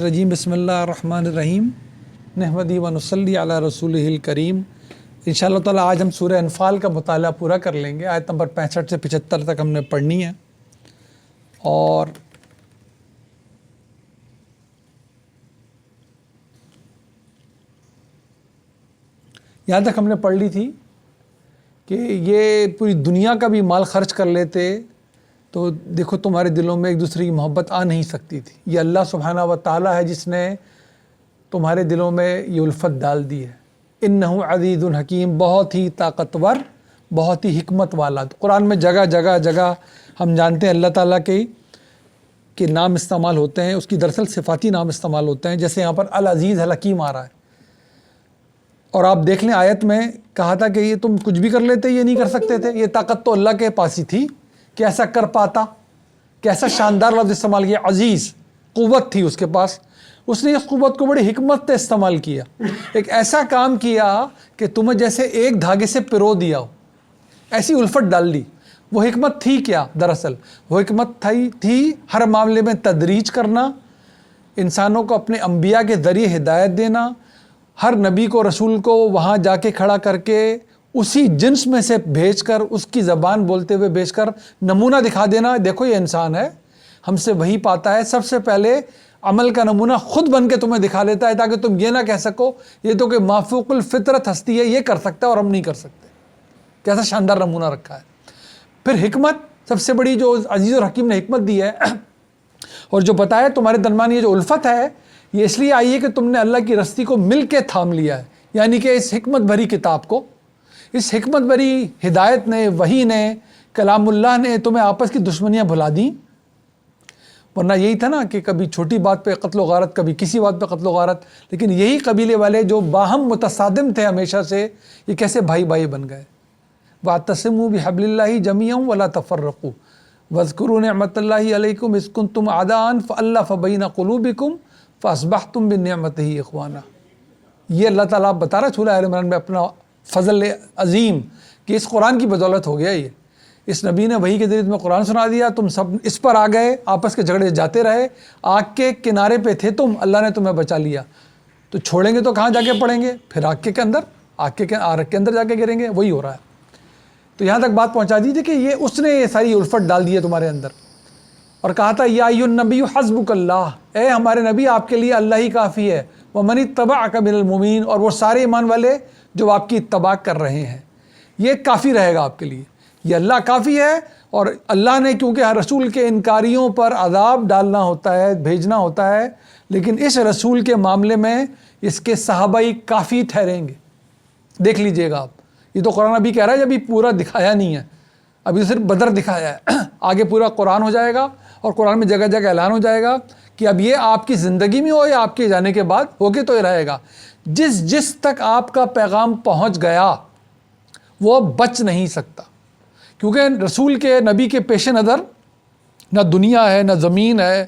رجیم بسم اللہ الرحمن الرحیم نحمدی و نصلی علی رسولہ الکریم۔ انشاءاللہ تعالیٰ آج ہم سورہ انفال کا مطالعہ پورا کر لیں گے۔ آیت نمبر 65 سے 75 تک ہم نے پڑھنی ہے، اور یہاں تک ہم نے پڑھ لی تھی کہ یہ پوری دنیا کا بھی مال خرچ کر لیتے تو دیکھو تمہارے دلوں میں ایک دوسرے کی محبت آ نہیں سکتی تھی۔ یہ اللہ سبحانہ و تعالیٰ ہے جس نے تمہارے دلوں میں یہ الفت ڈال دی ہے۔ انہ عزیز حکیم، بہت ہی طاقتور، بہت ہی حکمت والا۔ قرآن میں جگہ جگہ جگہ ہم جانتے ہیں اللہ تعالیٰ کے نام استعمال ہوتے ہیں، اس کی دراصل صفاتی نام استعمال ہوتے ہیں، جیسے یہاں پر العزیز الحکیم آ رہا ہے۔ اور آپ دیکھ لیں آیت میں کہا تھا کہ یہ تم کچھ بھی کر لیتے، یہ نہیں کر سکتے تھے، یہ طاقت تو اللہ کے پاس ہی تھی کہ ایسا کر پاتا۔ کیسا شاندار لفظ استعمال کیا، عزیز، قوت تھی اس کے پاس، اس نے اس قوت کو بڑی حکمت سے استعمال کیا، ایک ایسا کام کیا کہ تمہیں جیسے ایک دھاگے سے پرو دیا ہو، ایسی الفت ڈال دی۔ وہ حکمت تھی کیا؟ دراصل وہ حکمت تھی ہر معاملے میں تدریج کرنا، انسانوں کو اپنے انبیاء کے ذریعے ہدایت دینا، ہر نبی کو رسول کو وہاں جا کے کھڑا کر کے اسی جنس میں سے بھیج کر، اس کی زبان بولتے ہوئے بھیج کر نمونہ دکھا دینا، دیکھو یہ انسان ہے، ہم سے وہی پاتا ہے۔ سب سے پہلے عمل کا نمونہ خود بن کے تمہیں دکھا لیتا ہے تاکہ تم یہ نہ کہہ سکو یہ تو کہ مافوق الفطرت ہستی ہے، یہ کر سکتا ہے اور ہم نہیں کر سکتے۔ کیسا شاندار نمونہ رکھا ہے۔ پھر حکمت سب سے بڑی جو عزیز اور حکیم نے حکمت دی ہے اور جو بتایا تمہارے درمیان یہ جو الفت ہے یہ اس لیے آئی ہے کہ تم نے اللہ کی رستی کو مل کے تھام لیا ہے، یعنی کہ اس حکمت بھری کتاب کو، اس حکمت بھری ہدایت نے، وحی نے، کلام اللہ نے تمہیں آپس کی دشمنیاں بھلا دیں۔ ورنہ یہی تھا نا کہ کبھی چھوٹی بات پہ قتل و غارت، کبھی کسی بات پہ قتل و غارت، لیکن یہی قبیلے والے جو باہم متصادم تھے ہمیشہ سے، یہ کیسے بھائی بھائی بن گئے۔ وَاعْتَصِمُوا بِحَبْلِ اللَّهِ جَمِيعًا وَلَا تَفَرَّقُوا وَاذْكُرُوا نِعْمَةَ اللَّهِ عَلَيْكُمْ إِذْ كُنْتُمْ أَعْدَاءً فَأَلَّفَ بَيْنَ قُلُوبِكُمْ فَأَصْبَحْتُمْ بِنِعْمَتِهِ إِخْوَانًا۔ یہ اللہ تعالیٰ بتا رہا سورہ آل عمران میں اپنا فضل عظیم کہ اس قرآن کی بدولت ہو گیا، یہ اس نبی نے وحی کے ذریعے تمہیں قرآن سنا دیا، تم سب اس پر آ گئے، آپس کے جھگڑے جاتے رہے، آگ کے کنارے پہ تھے تم، اللہ نے تمہیں بچا لیا، تو چھوڑیں گے تو کہاں جا کے پڑیں گے؟ پھر آگ کے اندر جا کے گریں گے، وہی ہو رہا ہے۔ تو یہاں تک بات پہنچا دیجیے کہ یہ اس نے یہ ساری الفت ڈال دی ہے تمہارے اندر، اور کہا تھا یا ایھا النبی حسبک اللہ، اے ہمارے نبی آپ کے لیے اللہ ہی کافی ہے، ومن اتبعک من المؤمنین، اور وہ سارے ایمان والے جو آپ کی اتباع کر رہے ہیں، یہ کافی رہے گا آپ کے لیے، یہ اللہ کافی ہے۔ اور اللہ نے کیونکہ ہر رسول کے انکاریوں پر عذاب ڈالنا ہوتا ہے، بھیجنا ہوتا ہے، لیکن اس رسول کے معاملے میں اس کے صحابہ ہی کافی ٹھہریں گے۔ دیکھ لیجئے گا آپ، یہ تو قرآن ابھی کہہ رہا ہے ابھی پورا دکھایا نہیں ہے، ابھی صرف بدر دکھایا ہے، آگے پورا قرآن ہو جائے گا، اور قرآن میں جگہ جگہ اعلان ہو جائے گا کہ اب یہ آپ کی زندگی میں ہو یا آپ کے جانے کے بعد ہو کے تو یہ رہے گا۔ جس تک آپ کا پیغام پہنچ گیا وہ بچ نہیں سکتا، کیونکہ رسول کے نبی کے پیش نظر نہ دنیا ہے، نہ زمین ہے،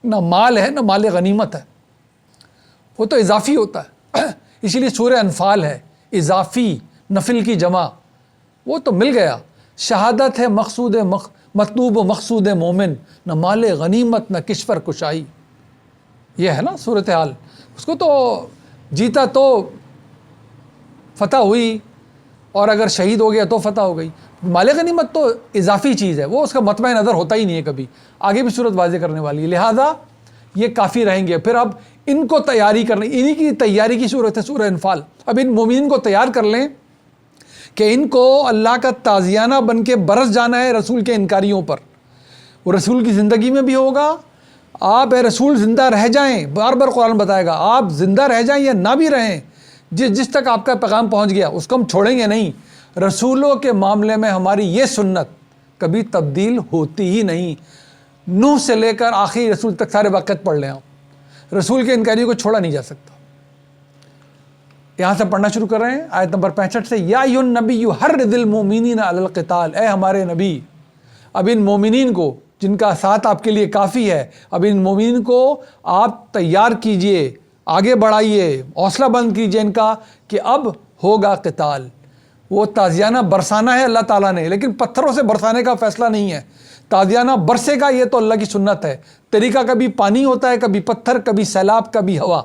نہ مال ہے، نہ مال غنیمت ہے، وہ تو اضافی ہوتا ہے۔ اسی لیے سورہ انفال ہے اضافی، نفل کی جمع، وہ تو مل گیا۔ شہادت ہے مقصود مطلوب و مقصود مومن، نہ مال غنیمت نہ کشور کشائی، یہ ہے نا صورتحال۔ اس کو تو جیتا تو فتح ہوئی، اور اگر شہید ہو گیا تو فتح ہو گئی۔ مال غنیمت تو اضافی چیز ہے، وہ اس کا مطمع نظر ہوتا ہی نہیں ہے کبھی، آگے بھی صورت واضح کرنے والی ہے، لہذا یہ کافی رہیں گے۔ پھر اب ان کو تیاری کرنے، انہی کی تیاری کی صورت ہے سورہ انفال۔ اب ان مومنین کو تیار کر لیں کہ ان کو اللہ کا تازیانہ بن کے برس جانا ہے رسول کے انکاریوں پر۔ وہ رسول کی زندگی میں بھی ہوگا، آپ اے رسول زندہ رہ جائیں، بار بار قرآن بتائے گا، آپ زندہ رہ جائیں یا نہ بھی رہیں، جس تک آپ کا پیغام پہنچ گیا اس کو ہم چھوڑیں گے نہیں۔ رسولوں کے معاملے میں ہماری یہ سنت کبھی تبدیل ہوتی ہی نہیں، نوح سے لے کر آخری رسول تک سارے واقعات پڑھ لیں آپ، رسول کے انکاریوں کو چھوڑا نہیں جا سکتا۔ یہاں سے پڑھنا شروع کر رہے ہیں آیت نمبر 65 سے، یا ایھا النبی حرض المؤمنین علی القتال، اے ہمارے نبی اب ان مومنین کو جن کا ساتھ آپ کے لیے کافی ہے، اب ان مومنین کو آپ تیار کیجئے، آگے بڑھائیے، حوصلہ بند کیجئے ان کا کہ اب ہوگا قتال۔ وہ تازیانہ برسانا ہے اللہ تعالیٰ نے، لیکن پتھروں سے برسانے کا فیصلہ نہیں ہے، تازیانہ برسے گا، یہ تو اللہ کی سنت ہے۔ طریقہ کبھی پانی ہوتا ہے، کبھی پتھر، کبھی سیلاب، کبھی ہوا۔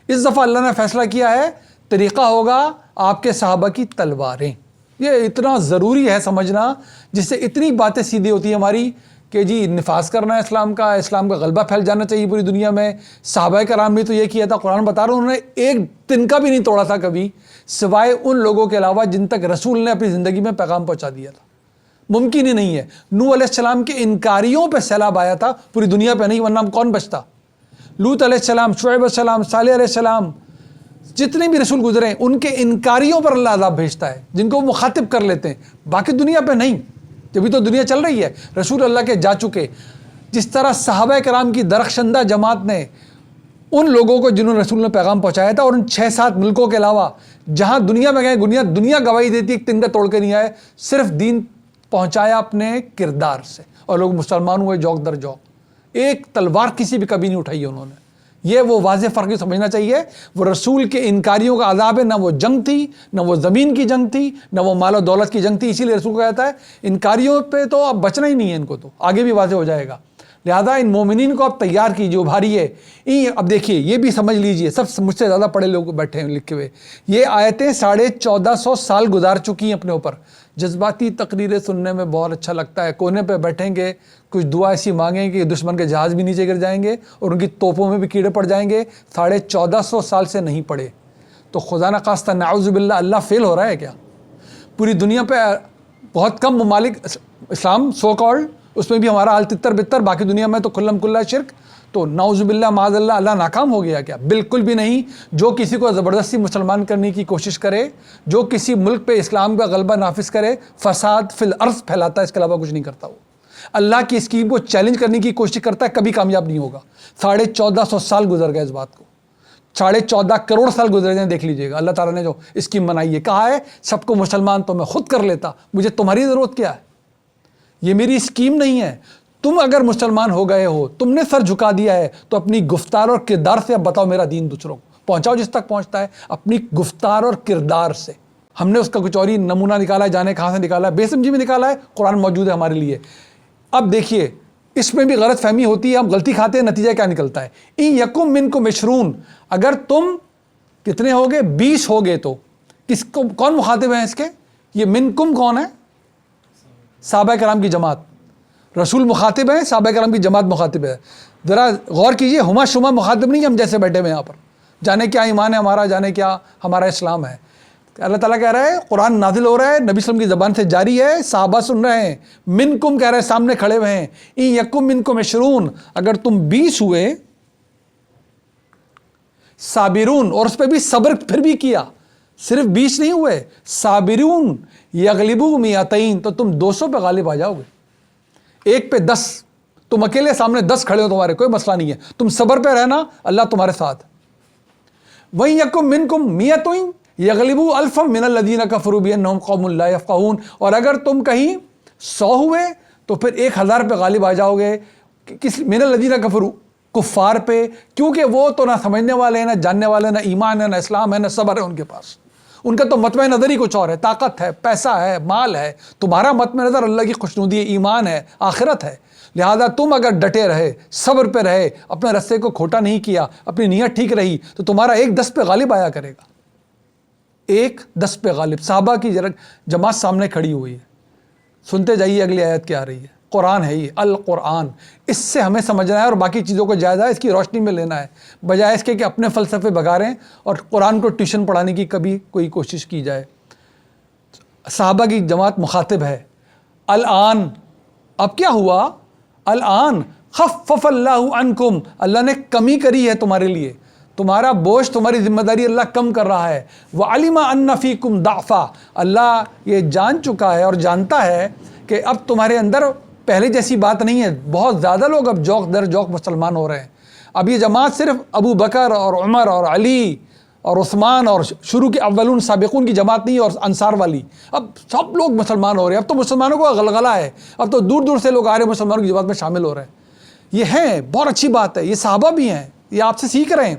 اس دفعہ اللہ نے فیصلہ کیا ہے طریقہ ہوگا آپ کے صحابہ کی تلواریں۔ یہ اتنا ضروری ہے سمجھنا، جس سے اتنی باتیں سیدھی ہوتی ہیں ہماری کہ جی نفاذ کرنا ہے اسلام کا غلبہ پھیل جانا چاہیے پوری دنیا میں۔ صحابہ کرام نے تو یہ کیا تھا، قرآن بتا رہا ہوں، انہوں نے ایک تنکا بھی نہیں توڑا تھا کبھی، سوائے ان لوگوں کے علاوہ جن تک رسول نے اپنی زندگی میں پیغام پہنچا دیا تھا۔ ممکن ہی نہیں ہے۔ نوح علیہ السلام کے انکاریوں پہ سیلاب آیا تھا، پوری دنیا پہ نہیں، ورنہ کون بچتا؟ لوط علیہ السلام، شعیب علیہ السلام، صالح علیہ السلام، جتنے بھی رسول گزرے ہیں ان کے انکاریوں پر اللہ عذاب بھیجتا ہے، جن کو وہ مخاطب کر لیتے ہیں، باقی دنیا پہ نہیں۔ جبھی تو دنیا چل رہی ہے، رسول اللہ کے جا چکے۔ جس طرح صحابہ کرام کی درخشندہ جماعت نے ان لوگوں کو جنہوں نے رسول نے پیغام پہنچایا تھا، اور ان 6-7 ملکوں کے علاوہ جہاں دنیا میں گئے، دنیا گواہی دیتی ایک تنکا توڑ کے نہیں آئے، صرف دین پہنچایا اپنے کردار سے، اور لوگ مسلمان ہوئے جوک در جوک۔ ایک تلوار کسی بھی کبھی نہیں اٹھائی انہوں نے۔ یہ وہ واضح فرق سمجھنا چاہیے۔ وہ رسول کے انکاریوں کا عذاب ہے، نہ وہ جنگ تھی، نہ وہ زمین کی جنگ تھی، نہ وہ مال و دولت کی جنگ تھی۔ اسی لیے رسول کو کہتا ہے انکاریوں پہ تو اب بچنا ہی نہیں ہے، ان کو تو آگے بھی واضح ہو جائے گا۔ لہذا ان مومنین کو اب تیار کیجیے، ابھاریے۔ اب دیکھیے یہ بھی سمجھ لیجیے، سب مجھ سے زیادہ پڑھے لوگ بیٹھے ہیں لکھے ہوئے، یہ آیتیں 1450 سال گزار چکی ہیں اپنے اوپر۔ جذباتی تقریریں سننے میں بہت اچھا لگتا ہے، کونے پہ بیٹھیں گے، کچھ دعا ایسی مانگیں کہ دشمن کے جہاز بھی نیچے گر جائیں گے اور ان کی توپوں میں بھی کیڑے پڑ جائیں گے۔ 1450 سال سے نہیں پڑے تو خدا نخواستہ نعوذ باللہ اللہ فیل ہو رہا ہے کیا؟ پوری دنیا پہ بہت کم ممالک اسلام سو کالڈ، اس میں بھی ہمارا حال تتر بتر، باقی دنیا میں تو کھلم کھلا شرک، تو نعوذ باللہ معاذ اللہ اللہ ناکام ہو گیا کیا؟ بالکل بھی نہیں۔ جو کسی کو زبردستی مسلمان کرنے کی کوشش کرے، جو کسی ملک پہ اسلام کا غلبہ نافذ کرے، فساد فی الارض پھیلاتا ہے، اس کے علاوہ کچھ نہیں کرتا۔ وہ اللہ کی اسکیم کو چیلنج کرنے کی کوشش کرتا ہے، کبھی کامیاب نہیں ہوگا۔ 1450 سال گزر گئے اس بات کو، 14.5 کروڑ سال گزرے ہیں، دیکھ لیجئے گا۔ اللہ تعالیٰ نے جو اسکیم بنائی ہے، کہا ہے سب کو مسلمان تو میں خود کر لیتا، مجھے تمہاری ضرورت کیا ہے؟ یہ میری اسکیم نہیں ہے۔ تم اگر مسلمان ہو گئے ہو، تم نے سر جھکا دیا ہے، تو اپنی گفتار اور کردار سے اب بتاؤ میرا دین دوسروں کو پہنچاؤ، جس تک پہنچتا ہے اپنی گفتار اور کردار سے۔ ہم نے اس کا کچھ اور ہی نمونہ نکالا ہے، جانے کہاں سے نکالا ہے، بے سمجھی میں نکالا ہے، قرآن موجود ہے ہمارے لیے۔ اب دیکھیے اس میں بھی غلط فہمی ہوتی ہے، ہم غلطی کھاتے ہیں، نتیجہ کیا نکلتا ہے؟ ان یکم منکم 20، اگر تم کتنے ہوگے؟ 20 ہوگے، تو کس کو کون مخاطب ہیں اس کے؟ یہ منکم کون ہے؟ صحابہ کرام کی جماعت۔ رسول مخاطب ہیں، صحابہ کرام کی جماعت مخاطب ہے۔ ذرا غور کیجئے، ہما شما مخاطب نہیں، ہم جیسے بیٹھے ہوئے یہاں پر، جانے کیا ایمان ہے ہمارا، جانے کیا ہمارا اسلام ہے۔ اللہ تعالیٰ کہہ رہا ہے قرآن نازل ہو رہا ہے، نبی صلی اللہ علیہ وسلم کی زبان سے جاری ہے، صحابہ سن رہے ہیں، منکم کہہ رہے ہیں، سامنے کھڑے ہوئے ہیں۔ ان یکم منکم 20، اگر تم 20 ہوئے، صابرون، اور اس پہ بھی صبر پھر بھی کیا، صرف 20 نہیں ہوئے، صابرون یغلبوا 200، تو تم 200 پہ غالب آ جاؤ گے۔ ایک پہ 10، تم اکیلے سامنے 10 کھڑے ہو، تمہارے کوئی مسئلہ نہیں ہے، تم صبر پہ رہنا، اللہ تمہارے ساتھ۔ وَإِن يَكُن مِّنكُم مِّئَةٌ يَغْلِبُوا أَلْفًا مِّنَ الَّذِينَ كَفَرُوا بِأَنَّهُمْ قَوْمٌ لَّا يَفْقَهُونَ، اور اگر تم کہیں 100 ہوئے تو پھر 1000 پہ غالب آ جاؤ گے، کس من الذین کفروا، کفار پہ، کیونکہ وہ تو نہ سمجھنے والے ہیں، نہ جاننے والے، نہ ایمان ہے، نہ اسلام ہے، نہ صبر ہے ان کے پاس۔ ان کا تو مطمع نظر ہی کچھ اور ہے، طاقت ہے، پیسہ ہے، مال ہے۔ تمہارا مطمع نظر اللہ کی خوشنودی ہے، ایمان ہے، آخرت ہے۔ لہذا تم اگر ڈٹے رہے، صبر پہ رہے، اپنے رستے کو کھوٹا نہیں کیا، اپنی نیت ٹھیک رہی، تو تمہارا 1-10 پہ غالب آیا کرے گا۔ 1-10 پہ غالب۔ صحابہ کی جماعت سامنے کھڑی ہوئی ہے۔ سنتے جائیے اگلی آیت کیا آ رہی ہے۔ قرآن ہے یہ، القرآن، اس سے ہمیں سمجھنا ہے اور باقی چیزوں کو جائزہ اس کی روشنی میں لینا ہے، بجائے اس کے کہ اپنے فلسفے بگاریں اور قرآن کو ٹیوشن پڑھانے کی کبھی کوئی کوشش کی جائے۔ صحابہ کی جماعت مخاطب ہے۔ الآن، اب کیا ہوا؟ الآن خفف اللہ عنکم، اللہ نے کمی کری ہے تمہارے لیے، تمہارا بوجھ، تمہاری ذمہ داری اللہ کم کر رہا ہے۔ وَعَلِمَ أَنَّ فِيكُمْ ضَعْفًا، اللہ یہ جان چکا ہے اور جانتا ہے کہ اب تمہارے اندر پہلے جیسی بات نہیں ہے، بہت زیادہ لوگ اب جوک در جوک مسلمان ہو رہے ہیں۔ اب یہ جماعت صرف ابو بکر اور عمر اور علی اور عثمان اور شروع کے اولون سابقون کی جماعت نہیں اور انصار والی، اب سب لوگ مسلمان ہو رہے ہیں۔ اب تو مسلمانوں کو غلغلہ ہے، اب تو دور دور سے لوگ آ رہے ہیں، مسلمانوں کی جماعت میں شامل ہو رہے ہیں۔ یہ ہیں، بہت اچھی بات ہے، یہ صحابہ بھی ہیں، یہ آپ سے سیکھ رہے ہیں،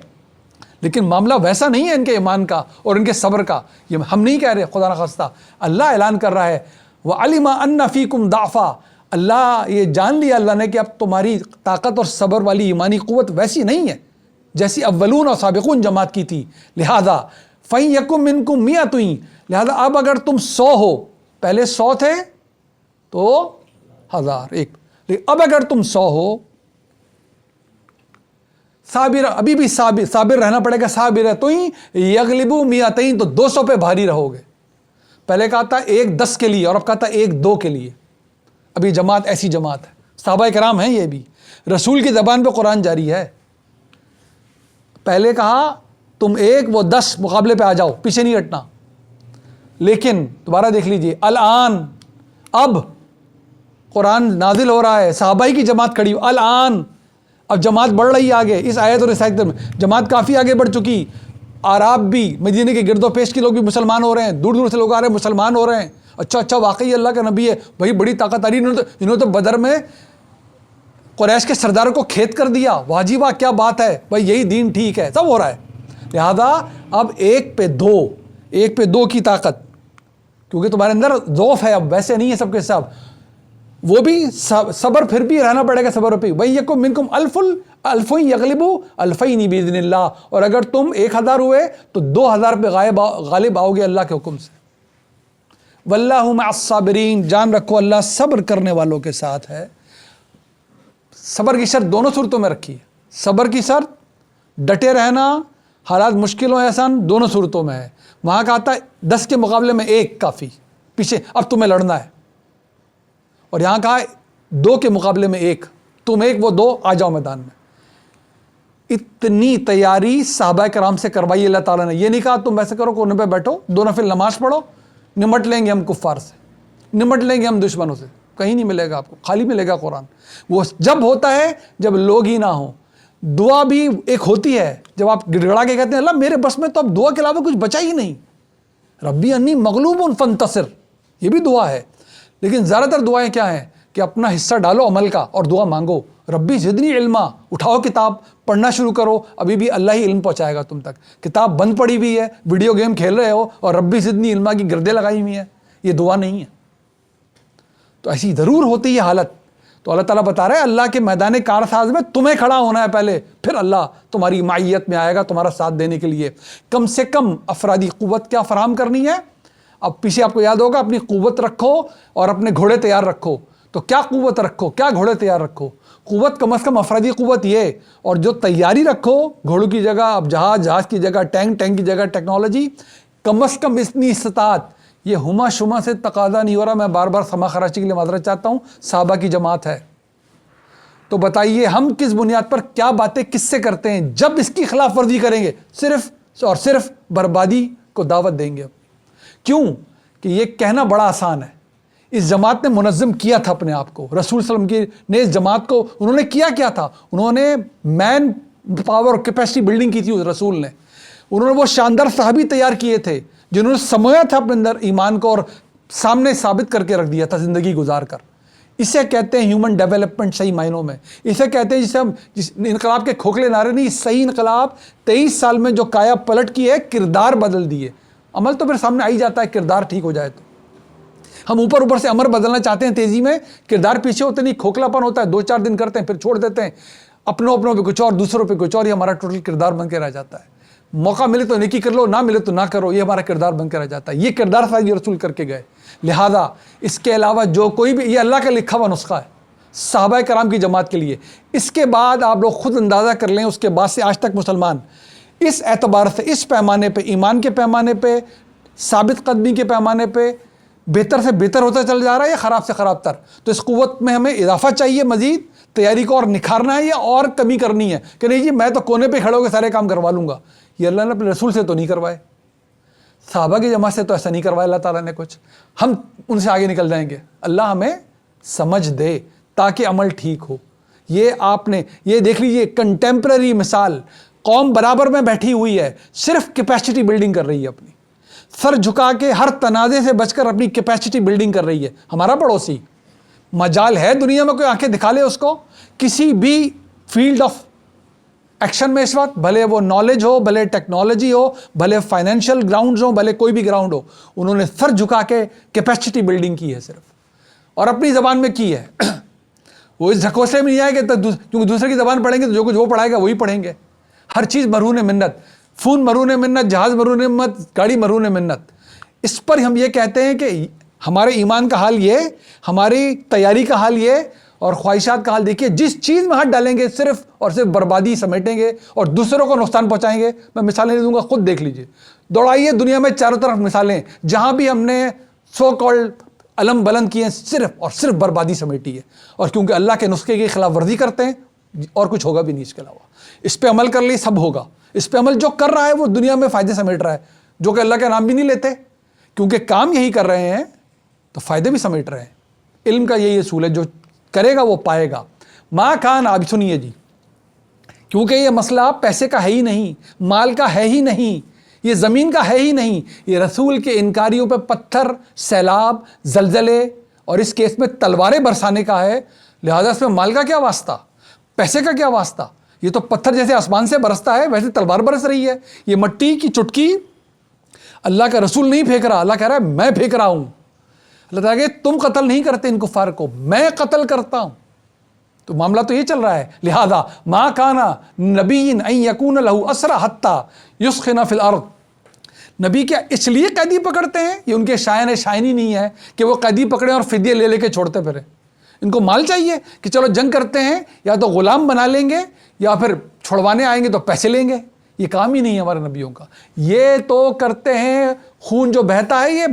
لیکن معاملہ ویسا نہیں ہے ان کے ایمان کا اور ان کے صبر کا۔ یہ ہم نہیں کہہ رہے، خدا نخواستہ اللہ اعلان کر رہا ہے، وَعَلِمَ أَنَّ فِيكُمْ ضَعْفًا، اللہ یہ جان لیا اللہ نے کہ اب تمہاری طاقت اور صبر والی ایمانی قوت ویسی نہیں ہے جیسی اولون اور سابقون جماعت کی تھی، لہذا فَإِن يَكُن مِّنكُم مِّئَةٌ، لہذا اب اگر تم 100 ہو، پہلے 100 تھے تو 1000 ایک، اب اگر تم 100 ہو، صابر، ابھی بھی صابر رہنا پڑے گا، صابرۃ یغلبوا مئتین، تو 200 پہ بھاری رہو گے۔ پہلے کہا تھا 1 10 کے لیے، اور اب کہا تھا 1 2 کے لیے۔ ابھی جماعت ایسی جماعت ہے، صحابہ کرام ہیں، یہ بھی رسول کی زبان پہ قرآن جاری ہے۔ پہلے کہا تم 1 وہ 10 مقابلے پہ آ جاؤ، پیچھے نہیں ہٹنا، لیکن دوبارہ دیکھ لیجئے، الان، اب قرآن نازل ہو رہا ہے، صحابہ کی جماعت کھڑی ہو، الان، اب جماعت بڑھ رہی ہے آگے، اس آیت اور اس آیت میں جماعت کافی آگے بڑھ چکی۔ عرب بھی، مدینے کے گرد و پیش کے لوگ بھی مسلمان ہو رہے ہیں، دور دور سے لوگ آ رہے ہیں، مسلمان ہو رہے ہیں۔ اچھا واقعی اللہ کا نبی ہے بھائی، بڑی طاقت آ رہی، انہوں نے تو بدر میں قریش کے سرداروں کو کھیت کر دیا، واہ جی واہ کیا بات ہے بھائی، یہی دین ٹھیک ہے، سب ہو رہا ہے۔ لہذا اب 1 پہ 2 کی طاقت، کیونکہ تمہارے اندر ضعف ہے، اب ویسے نہیں ہے سب کے سب، وہ بھی صبر پھر بھی رہنا پڑے گا، صبر پہ۔ وَإِن يَكُن مِّنكُمْ أَلْفٌ يَغْلِبُوا أَلْفَيْنِ بِإِذْنِ اللَّهِ، اور اگر تم 1000 ہوئے تو 2000 پہ غالب آؤ گے اللہ کے حکم سے۔ وَاللَّهُ مَعَ الصَّابِرِينَ، جان رکھو اللہ صبر کرنے والوں کے ساتھ ہے۔ صبر کی شرط دونوں صورتوں میں رکھی ہے، صبر کی شرط ڈٹے رہنا، حالات مشکل ہوں احسان، دونوں صورتوں میں ہے۔ وہاں کہا تھا 10 کے مقابلے میں 1 کافی، پیچھے اب تمہیں لڑنا ہے، اور یہاں کہا 2 کے مقابلے میں 1، تم 1 وہ 2، آ جاؤ میدان میں۔ اتنی تیاری صحابہ کرام سے کروائی اللہ تعالیٰ نے، یہ نہیں کہا تم ویسے کرو، کونے پہ بیٹھو 2 نفل نماز پڑھو، نمٹ لیں گے ہم کفار سے، نمٹ لیں گے ہم دشمنوں سے، کہیں نہیں ملے گا آپ کو، خالی ملے گا قرآن۔ وہ جب ہوتا ہے جب لوگ ہی نہ ہوں۔ دعا بھی ایک ہوتی ہے جب آپ گڑ گڑا کے کہتے ہیں اللہ میرے بس میں تو اب دعا کے علاوہ کچھ بچا ہی نہیں، ربی انی مغلوب فانتصر، یہ بھی دعا ہے۔ لیکن زیادہ تر دعائیں کیا ہیں کہ اپنا حصہ ڈالو عمل کا اور دعا مانگو، ربی زدنی علما، اٹھاؤ کتاب پڑھنا شروع کرو، ابھی بھی اللہ ہی علم پہنچائے گا تم تک۔ کتاب بند پڑی ہوئی ہے، ویڈیو گیم کھیل رہے ہو اور ربی زدنی علما کی گردے لگائی ہوئی ہیں، یہ دعا نہیں ہے۔ تو ایسی ضرور ہوتی ہے حالت، تو اللہ تعالیٰ بتا رہا ہے اللہ کے میدان کارساز میں تمہیں کھڑا ہونا ہے پہلے، پھر اللہ تمہاری معیت میں آئے گا تمہارا ساتھ دینے کے لیے۔ کم سے کم افرادی قوت کیا فراہم کرنی ہے؟ اب پیچھے آپ کو یاد ہوگا، اپنی قوت رکھو اور اپنے گھوڑے تیار رکھو۔ تو کیا قوت رکھو، کیا گھوڑے تیار رکھو؟ قوت کم از کم افرادی قوت یہ، اور جو تیاری رکھو گھوڑوں کی جگہ اب جہاز کی جگہ ٹینک کی جگہ ٹیکنالوجی، کم از کم اتنی استطاعت، یہ ہما شما سے تقاضا نہیں ہو رہا۔ میں بار بار سما خراچی کے لیے معذرت چاہتا ہوں، صحابہ کی جماعت ہے، تو بتائیے ہم کس بنیاد پر کیا باتیں کس سے کرتے ہیں؟ جب اس کی خلاف ورزی کریں گے صرف اور صرف بربادی کو دعوت دیں گے۔ کیوں کہ یہ کہنا بڑا آسان ہے، اس جماعت نے منظم کیا تھا اپنے آپ کو، رسول صلی اللہ علیہ وسلم نے اس جماعت کو، انہوں نے کیا تھا، انہوں نے مین پاور اور کیپیسٹی بلڈنگ کی تھی رسول نے، انہوں نے وہ شاندار صحابی تیار کیے تھے جنہوں نے سمویا تھا اپنے اندر ایمان کو اور سامنے ثابت کر کے رکھ دیا تھا زندگی گزار کر۔ اسے کہتے ہیں ہیومن ڈیولپمنٹ صحیح معنوں میں، اسے کہتے ہیں جسے ہم انقلاب کے کھوکھلے نعرے نہیں، صحیح انقلاب 23 سال میں جو کایا پلٹ کی ہے، کردار بدل دیے۔ عمل تو پھر سامنے آ ہی جاتا ہے، کردار ٹھیک ہو جائے تو۔ ہم اوپر سے امر بدلنا چاہتے ہیں تیزی میں، کردار پیچھے ہوتے نہیں، کھوکھلا پن ہوتا ہے، 2-4 دن کرتے ہیں پھر چھوڑ دیتے ہیں، اپنوں پہ کچھ اور، دوسروں پہ کچھ اور، یہ ہمارا ٹوٹل کردار بن کے رہ جاتا ہے۔ موقع ملے تو نیکی کر لو، نہ ملے تو نہ کرو، یہ ہمارا کردار بن کے رہ جاتا ہے۔ یہ کردار سازی رسول کر کے گئے۔ لہذا اس کے علاوہ جو کوئی بھی، یہ اللہ کا لکھا ہوا نسخہ ہے صحابہ کرام کی جماعت کے لیے۔ اس کے بعد آپ لوگ خود اندازہ کر لیں، اس کے بعد سے آج تک مسلمان اس اعتبار سے، اس پیمانے پہ، ایمان کے پیمانے پہ، ثابت قدمی کے پیمانے پہ بہتر سے بہتر ہوتا چل جا رہا ہے یا خراب سے خراب تر؟ تو اس قوت میں ہمیں اضافہ چاہیے، مزید تیاری کو اور نکھارنا ہے یا اور کمی کرنی ہے کہ نہیں جی میں تو کونے پہ کھڑے ہو کے سارے کام کروا لوں گا؟ یہ اللہ نے اپنے رسول سے تو نہیں کروائے، صحابہ کی جماعت سے تو ایسا نہیں کروایا اللہ تعالیٰ نے کچھ، ہم ان سے آگے نکل جائیں گے۔ اللہ ہمیں سمجھ دے تاکہ عمل ٹھیک ہو۔ یہ آپ نے یہ دیکھ لیجئے کنٹمپرری مثال، قوم برابر میں بیٹھی ہوئی ہے، صرف کیپیسٹی بلڈنگ کر رہی ہے، اپنی سر جھکا کے ہر تنازع سے بچ کر اپنی کیپیسٹی بلڈنگ کر رہی ہے۔ ہمارا پڑوسی مجال ہے دنیا میں کوئی آنکھیں دکھا لے اس کو، کسی بھی فیلڈ آف ایکشن میں اس وقت، بھلے وہ نالج ہو، بھلے ٹیکنالوجی ہو، بھلے فائنینشیل گراؤنڈز ہوں، بھلے کوئی بھی گراؤنڈ ہو، انہوں نے سر جھکا کے کیپیسٹی بلڈنگ کی ہے صرف۔ اور اپنی زبان میں کی ہے. وہ اس جھکوسے میں نہیں آئے کہ کیونکہ دوسرے کی زبان پڑھیں گے تو جو کچھ وہ پڑھائے گا وہی پڑھیں گے. ہر چیز مرہون منت، فون مرہون منت، جہاز مرہون منت، گاڑی مرہون منت. اس پر ہم یہ کہتے ہیں کہ ہمارے ایمان کا حال یہ، ہماری تیاری کا حال یہ، اور خواہشات کا حال دیکھیے. جس چیز میں ہاتھ ڈالیں گے صرف اور صرف بربادی سمیٹیں گے اور دوسروں کو نقصان پہنچائیں گے. میں مثالیں نہیں دوں گا، خود دیکھ لیجئے. دوڑائیے دنیا میں چاروں طرف مثالیں، جہاں بھی ہم نے سو کالڈ علم بلند کیے ہیں، صرف اور صرف بربادی سمیٹی ہے. اور کیونکہ اللہ کے نسخے کی خلاف ورزی کرتے ہیں، اور کچھ ہوگا بھی نہیں اس کے علاوہ. اس پہ عمل کر لی سب ہوگا. اس پہ عمل جو کر رہا ہے وہ دنیا میں فائدے سمیٹ رہا ہے، جو کہ اللہ کا نام بھی نہیں لیتے، کیونکہ کام یہی کر رہے ہیں تو فائدے بھی سمیٹ رہے ہیں. علم کا یہی اصول ہے، جو کرے گا وہ پائے گا. ماں کان، اب سنیے جی، کیونکہ یہ مسئلہ پیسے کا ہے ہی نہیں، مال کا ہے ہی نہیں، یہ زمین کا ہے ہی نہیں، یہ رسول کے انکاریوں پہ پتھر، سیلاب، زلزلے اور اس کیس میں تلواریں برسانے کا ہے. لہذا اس میں مال کا کیا واسطہ، پیسے کا کیا واسطہ؟ یہ تو پتھر جیسے آسمان سے برستا ہے ویسے تلوار برس رہی ہے. یہ مٹی کی چٹکی اللہ کا رسول نہیں پھینک رہا، اللہ کہہ رہا ہے میں پھینک رہا ہوں. اللہ تعالیٰ کہ تم قتل نہیں کرتے ان کفار کو، میں قتل کرتا ہوں. تو معاملہ تو یہ چل رہا ہے. لہذا ما کانا نبی ان یکون لہ اسرا حتی یسخن فی الارض. نبی کیا اس لیے قیدی پکڑتے ہیں؟ یہ ان کے شائنی نہیں ہے کہ وہ قیدی پکڑیں اور فدیے لے لے کے چھوڑتے پھریں. ان کو مال چاہیے کہ چلو جنگ کرتے ہیں، یا تو غلام بنا لیں گے یا پھر چھڑوانے آئیں گے تو پیسے لیں گے. یہ کام ہی نہیں ہے ہمارے نبیوں کا. یہ تو کرتے ہیں، خون جو بہتا ہے یہ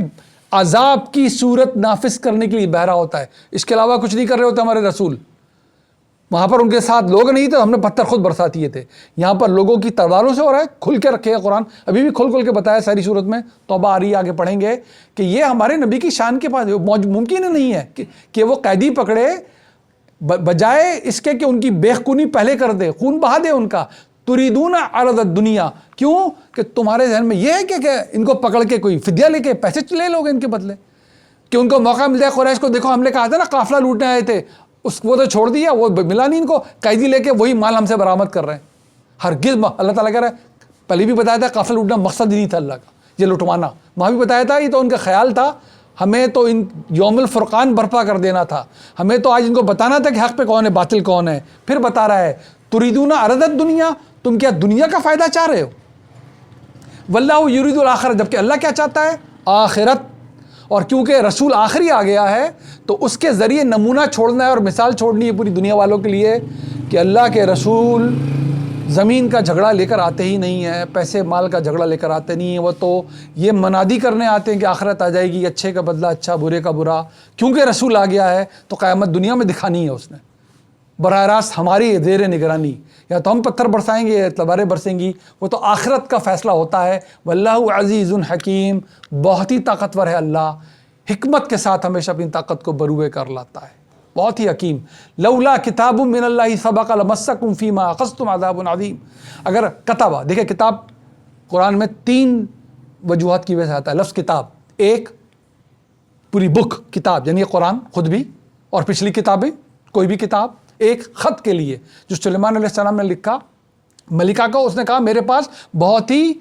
عذاب کی صورت نافذ کرنے کے لیے بہ رہا ہوتا ہے، اس کے علاوہ کچھ نہیں کر رہے ہوتے ہمارے رسول. وہاں پر ان کے ساتھ لوگ نہیں تھے، ہم نے پتھر خود برساتیے تھے. یہاں پر لوگوں کی تلواروں سے ہو رہا ہے. کھل کے رکھے ہے قرآن، ابھی بھی کھل کے بتایا ساری صورت میں. توبہ آ رہی ہے، آگے پڑھیں گے کہ یہ ہمارے نبی کی شان کے پاس ممکن ہی نہیں ہے کہ وہ قیدی پکڑے بجائے اس کے کہ ان کی بے خونی پہلے کر دے، خون بہا دے ان کا. تریدون عرض الدنیا، کیوں کہ تمہارے ذہن میں یہ ہے کہ ان کو پکڑ کے کوئی فدیہ لے کے پیسے لے لوگے ان کے بدلے، کہ ان کو موقع مل جائے. قریش کو دیکھو، ہم نے کہا تھا نا قافلہ لوٹنے آئے تھے، وہ تو چھوڑ دیا، وہ ملا نہیں ان کو، قیدی لے کے وہی مال ہم سے برآمد کر رہے ہیں. ہرگز اللہ تعالیٰ کہہ رہا ہے، پہلے بھی بتایا تھا قافلہ لوٹنا مقصد ہی نہیں تھا اللہ کا، یہ لٹوانا. وہاں بھی بتایا تھا یہ تو ان کا خیال تھا، ہمیں تو ان یوم الفرقان برپا کر دینا تھا، ہمیں تو آج ان کو بتانا تھا کہ حق پہ کون ہے باطل کون ہے. پھر بتا رہا ہے تریدون عرض الدنیا، تم کیا دنیا کا فائدہ چاہ رہے ہو؟ واللہ یرید الآخرہ، جبکہ اللہ کیا چاہتا ہے؟ آخرت. اور کیونکہ رسول آخری آ گیا ہے تو اس کے ذریعے نمونہ چھوڑنا ہے اور مثال چھوڑنی ہے پوری دنیا والوں کے لیے کہ اللہ کے رسول زمین کا جھگڑا لے کر آتے ہی نہیں ہیں، پیسے مال کا جھگڑا لے کر آتے نہیں ہیں. وہ تو یہ منادی کرنے آتے ہیں کہ آخرت آ جائے گی، اچھے کا بدلہ اچھا، برے کا برا. کیونکہ رسول آ گیا ہے تو قیامت دنیا میں دکھانی ہے اس نے، براہ راست ہماری زیر نگرانی. یا تو ہم پتھر برسائیں گے یا تلواریں برسیں گی، وہ تو آخرت کا فیصلہ ہوتا ہے. واللہ عزیز حکیم، بہت ہی طاقتور ہے اللہ، حکمت کے ساتھ ہمیشہ اپنی طاقت کو بروئے کر لاتا ہے، بہت ہی حکیم. لولا کتاب من اللہ سبق لمسکم فیما اخذتم عذاب عظیم. اگر کتابہ، دیکھیں کتاب قرآن میں 3 وجوہات کی وجہ سے آتا ہے لفظ کتاب. ایک پوری بک، کتاب یعنی قرآن خود بھی اور پچھلی کتابیں، کوئی بھی کتاب. ایک خط کے لیے جو سلیمان علیہ السلام نے لکھا ملکہ کو، اس نے کہا میرے پاس بہت ہی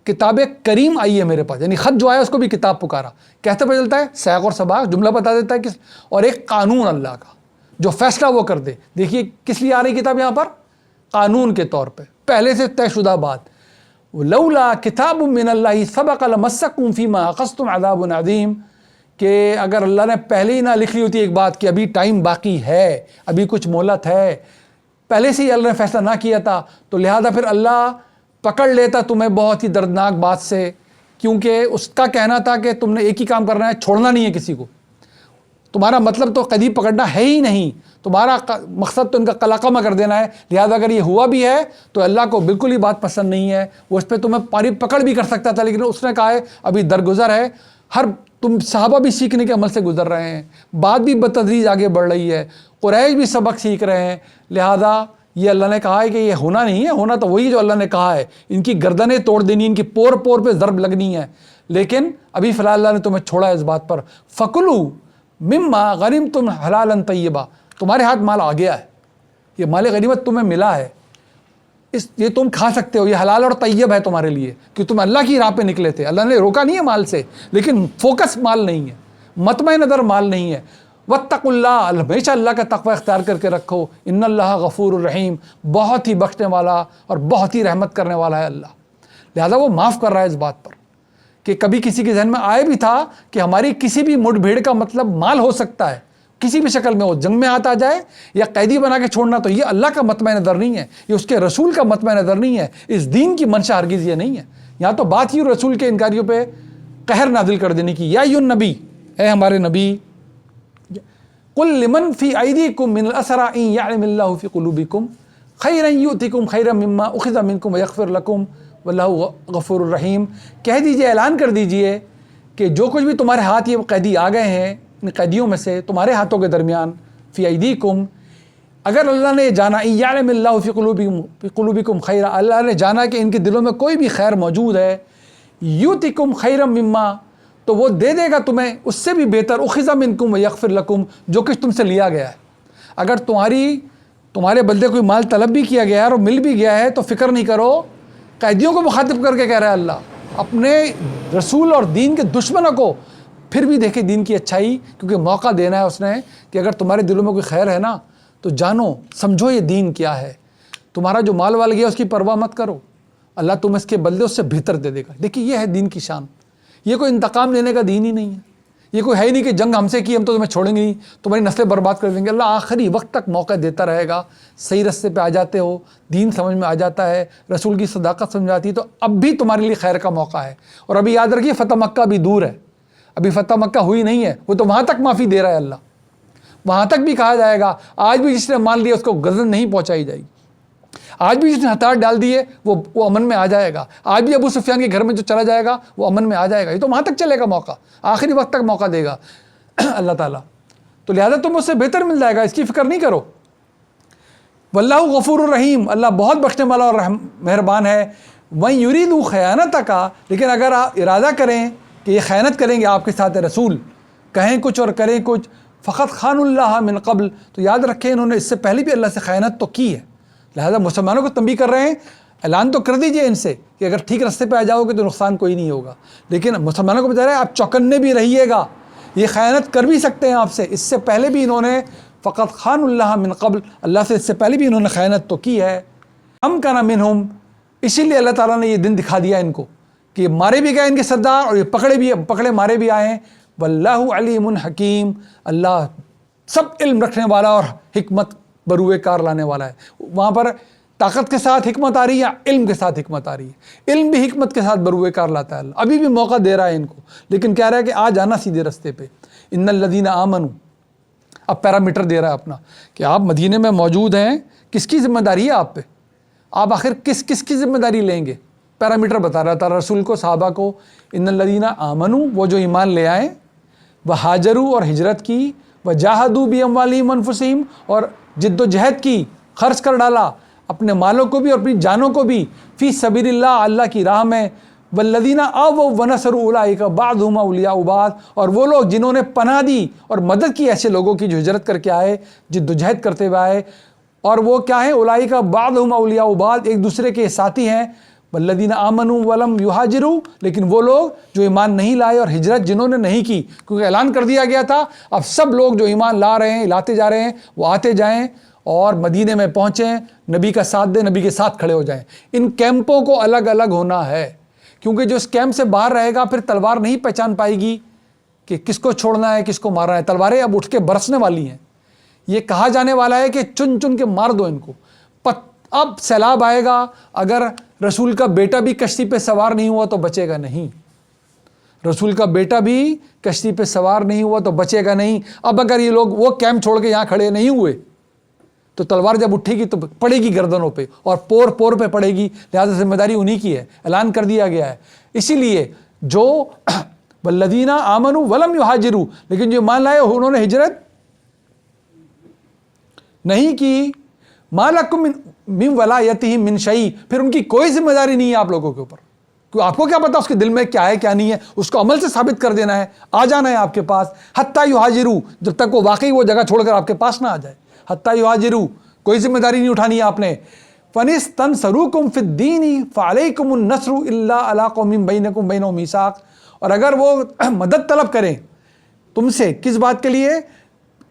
کتاب کریم آئی ہے میرے پاس، یعنی خط جو آیا اس کو بھی کتاب پکارا. کہتے پتہ چلتا ہے سیاق اور سباق، جملہ بتا دیتا ہے کس. اور ایک قانون اللہ کا جو فیصلہ وہ کر دے. دیکھیے کس لیے آ رہی کتاب یہاں پر؟ قانون کے طور پہ، پہلے سے طے شدہ بات. لولا کتاب من اللہ سبق لمسکم فیما اخذتم عذاب عظیم، کہ اگر اللہ نے پہلے ہی نہ لکھ لی ہوتی ایک بات کہ ابھی ٹائم باقی ہے، ابھی کچھ مہلت ہے، پہلے سے ہی اللہ نے فیصلہ نہ کیا تھا تو لہذا پھر اللہ پکڑ لیتا تمہیں بہت ہی دردناک بات سے. کیونکہ اس کا کہنا تھا کہ تم نے ایک ہی کام کرنا ہے، چھوڑنا نہیں ہے کسی کو. تمہارا مطلب تو قیدی پکڑنا ہے ہی نہیں، تمہارا مقصد تو ان کا قلقمہ کر دینا ہے. لہذا اگر یہ ہوا بھی ہے تو اللہ کو بالکل ہی بات پسند نہیں ہے، وہ اس پہ تمہیں پاری پکڑ بھی کر سکتا تھا، لیکن اس نے کہا ہے ابھی درگزر ہے. تم صحابہ بھی سیکھنے کے عمل سے گزر رہے ہیں، بات بھی بتدریج آگے بڑھ رہی ہے، قریش بھی سبق سیکھ رہے ہیں. لہذا یہ اللہ نے کہا ہے کہ یہ ہونا نہیں ہے، ہونا تو وہی جو اللہ نے کہا ہے. ان کی گردنیں توڑ دینی، ان کی پور پور پہ ضرب لگنی ہے. لیکن ابھی فی الحال اللہ نے تمہیں چھوڑا ہے اس بات پر. فَكُلُوا مِمَّا غَنِمْتُمْ حَلَالًا طَيِّبًا، تمہارے ہاتھ مال آ گیا ہے، یہ مال غنیمت تمہیں ملا ہے، یہ تم کھا سکتے ہو، یہ حلال اور طیب ہے تمہارے لیے، کہ تم اللہ کی راہ پہ نکلے تھے. اللہ نے روکا نہیں ہے مال سے، لیکن فوکس مال نہیں ہے. مطمئن نظر مال نہیں ہے۔ واتقوا اللہ، ہمیشہ اللہ کا تقوی اختیار کر کے رکھو، ان اللہ غفور الرحیم، بہت ہی بخشنے والا اور بہت ہی رحمت کرنے والا ہے اللہ۔ لہذا وہ معاف کر رہا ہے اس بات پر کہ کبھی کسی کے ذہن میں آئے بھی تھا کہ ہماری کسی بھی مٹ بھیڑ کا مطلب مال ہو سکتا ہے، کسی بھی شکل میں ہو، جنگ میں ہاتھ آ جائے یا قیدی بنا کے چھوڑنا، تو یہ اللہ کا مطمئن نظر نہیں ہے، یہ اس کے رسول کا مطمئن نظر نہیں ہے، اس دین کی منشا ہرگز یہ نہیں ہے۔ یہاں تو بات ہی رسول کے انکاریوں پہ قہر نازل کر دینے کی۔ یا ایھا النبی، اے ہمارے نبی، قل لمن فی ایدیکم من الاسری ان یعلم اللہ فی قلوبکم خیرا یؤتکم خیرا مما اخذ منکم ویغفر لکم واللہ غفور الرحیم، کہہ دیجئے، اعلان کر دیجئے کہ جو کچھ بھی تمہارے ہاتھ یہ قیدی آ گئے ہیں، ان قیدیوں میں سے تمہارے ہاتھوں کے درمیان، فی ایدیکم، اگر اللہ نے جانا، ان یعلم اللہ فی قلوبکم خیرا، اللہ نے جانا کہ ان کے دلوں میں کوئی بھی خیر موجود ہے، یؤتکم خیرا مما، تو وہ دے دے گا تمہیں اس سے بھی بہتر، اخذ منکم ویغفر لکم، جو کچھ تم سے لیا گیا ہے۔ اگر تمہارے بدلے کوئی مال طلب بھی کیا گیا ہے اور مل بھی گیا ہے تو فکر نہیں کرو۔ قیدیوں کو مخاطب کر کے کہہ رہا ہے اللہ، اپنے رسول اور دین کے دشمنوں کو پھر بھی دیکھے دین کی اچھائی، کیونکہ موقع دینا ہے اس نے کہ اگر تمہارے دلوں میں کوئی خیر ہے نا تو جانو، سمجھو یہ دین کیا ہے، تمہارا جو مال وال گیا اس کی پرواہ مت کرو، اللہ تمہیں اس کے بدلے اس سے بہتر دے دے گا۔ دیکھیے یہ ہے دین کی شان، یہ کوئی انتقام لینے کا دین ہی نہیں ہے، یہ کوئی ہے ہی نہیں کہ جنگ ہم سے کی ہم تو تمہیں چھوڑیں گے نہیں، تمہاری نسلیں برباد کر دیں گے۔ اللہ آخری وقت تک موقع دیتا رہے گا، صحیح رستے پہ آ جاتے ہو، دین سمجھ میں آ جاتا ہے، رسول کی صداقت سمجھ آتی ہے، تو اب بھی تمہارے لیے خیر کا موقع ہے۔ اور ابھی یاد رکھیے فتح مکہ بھی دور ہے، ابھی فتح مکہ ہوئی نہیں ہے، وہ تو وہاں تک معافی دے رہا ہے اللہ، وہاں تک بھی کہا جائے گا آج بھی جس نے مان لیا اس کو غضب نہیں پہنچائی جائے گی، آج بھی جس نے ہتھیار ڈال دیے وہ امن میں آ جائے گا، آج بھی ابو سفیان کے گھر میں جو چلا جائے گا وہ امن میں آ جائے گا۔ یہ تو وہاں تک چلے گا موقع، آخری وقت تک موقع دے گا اللہ تعالیٰ، تو لہذا تم اس سے بہتر مل جائے گا، اس کی فکر نہیں کرو۔ واللہ غفور الرحیم، اللہ بہت بخشنے والا اور مہربان ہے۔ وَإِن يُرِيدُوا خِيَانَتَكَ، لیکن اگر آپ ارادہ کریں کہ یہ خیانت کریں گے آپ کے ساتھ رسول، کہیں کچھ اور کریں کچھ، فَقَدْ خَانُوا اللَّهَ مِن قَبْلُ، تو یاد رکھیں انہوں نے اس سے پہلے بھی اللہ سے خیانت تو کی ہے۔ لہذا مسلمانوں کو تنبیہ کر رہے ہیں، اعلان تو کر دیجئے ان سے کہ اگر ٹھیک راستے پہ آ جاؤ گے تو نقصان کوئی نہیں ہوگا، لیکن مسلمانوں کو بتا رہے ہیں آپ چوکنے بھی رہیے گا، یہ خیانت کر بھی سکتے ہیں آپ سے، اس سے پہلے بھی انہوں نے فقط خان اللہ من قبل، اللہ سے اس سے پہلے بھی انہوں نے خیانت تو کی ہے۔ ہم کا نام منہم، اسی لیے اللہ تعالیٰ نے یہ دن دکھا دیا ان کو کہ مارے بھی گئے ان کے سردار اور یہ پکڑے مارے بھی آئے ہیں۔ واللہ علیم حکیم، اللہ سب علم رکھنے والا اور حکمت بروئے کار لانے والا ہے۔ وہاں پر طاقت کے ساتھ حکمت آ رہی ہے یا علم کے ساتھ حکمت آ رہی ہے؟ علم بھی حکمت کے ساتھ بروئے کار لاتا ہے اللہ، ابھی بھی موقع دے رہا ہے ان کو، لیکن کہہ رہا ہے کہ آ جانا سیدھے رستے پہ۔ ان الذین آمنوا، اب پیرامیٹر دے رہا ہے اپنا کہ آپ مدینے میں موجود ہیں، کس کی ذمہ داری ہے آپ پہ، آپ آخر کس کی ذمہ داری لیں گے، پیرامیٹر بتا رہا تھا رسول کو، صحابہ کو۔ ان الذین آمنوا، وہ جو ایمان لے آئے، وہاجروا، اور ہجرت کی، وجاہدوا باموالہم وانفسہم، اور جد و جہد کی، خرچ کر ڈالا اپنے مالوں کو بھی اور اپنی جانوں کو بھی، فی سبیل اللہ، اللہ کی راہ میں، والذین آووا ونصروا اولئک بعضهم اولیاء بعض، اور وہ لوگ جنہوں نے پناہ دی اور مدد کی ایسے لوگوں کی جو ہجرت کر کے آئے، جد و جہد کرتے ہوئے آئے، اور وہ کیا ہیں؟ اولئک بعضهم اولیاء بعض، ایک دوسرے کے ساتھی ہیں۔ والذین آمنوا ولم یہاجروا، لیکن وہ لوگ جو ایمان نہیں لائے اور ہجرت جنہوں نے نہیں کی، کیونکہ اعلان کر دیا گیا تھا اب سب لوگ جو ایمان لا رہے ہیں، لاتے جا رہے ہیں، وہ آتے جائیں اور مدینے میں پہنچیں، نبی کا ساتھ دیں، نبی کے ساتھ کھڑے ہو جائیں۔ ان کیمپوں کو الگ الگ ہونا ہے، کیونکہ جو اس کیمپ سے باہر رہے گا پھر تلوار نہیں پہچان پائے گی کہ کس کو چھوڑنا ہے، کس کو مارنا ہے۔ تلواریں اب اٹھ کے برسنے والی ہیں، یہ کہا جانے والا ہے کہ چن چن کے مار دو ان کو۔ اب سیلاب آئے گا، اگر رسول کا بیٹا بھی کشتی پہ سوار نہیں ہوا تو بچے گا نہیں، رسول کا بیٹا بھی کشتی پہ سوار نہیں ہوا تو بچے گا نہیں۔ اب اگر یہ لوگ وہ کیمپ چھوڑ کے یہاں کھڑے نہیں ہوئے تو تلوار جب اٹھے گی تو پڑے گی گردنوں پہ اور پور پور پہ پڑے گی، لہذا ذمہ داری انہی کی ہے، اعلان کر دیا گیا ہے۔ اسی لیے جو والذین آمنوا ولم یہاجروا، لیکن جو ایمان لائے انہوں نے ہجرت نہیں کی، ما لکم من ولایتہم من شیء، پھر ان کی کوئی ذمہ داری نہیں ہے آپ لوگوں کے اوپر، کیوں آپ کو کیا پتا اس کے دل میں کیا ہے کیا نہیں ہے، اس کو عمل سے ثابت کر دینا ہے، آ جانا ہے آپ کے پاس، حتی یہاجروا، جب تک وہ واقعی وہ جگہ چھوڑ کر آپ کے پاس نہ آ جائے، حتی یہاجروا، کوئی ذمہ داری نہیں اٹھانی ہے آپ نے۔ فَنِسْتَنْصَرُوكُمْ فِي الدِّينِ فَعَلَيْكُمُ النَّصْرُ إِلَّا عَلَىٰ قَوْمٍ بَيْنَكُمْ وَبَيْنَهُم مِّيثَاقٌ، اور اگر وہ مدد طلب کریں تم سے کس بات کے لیے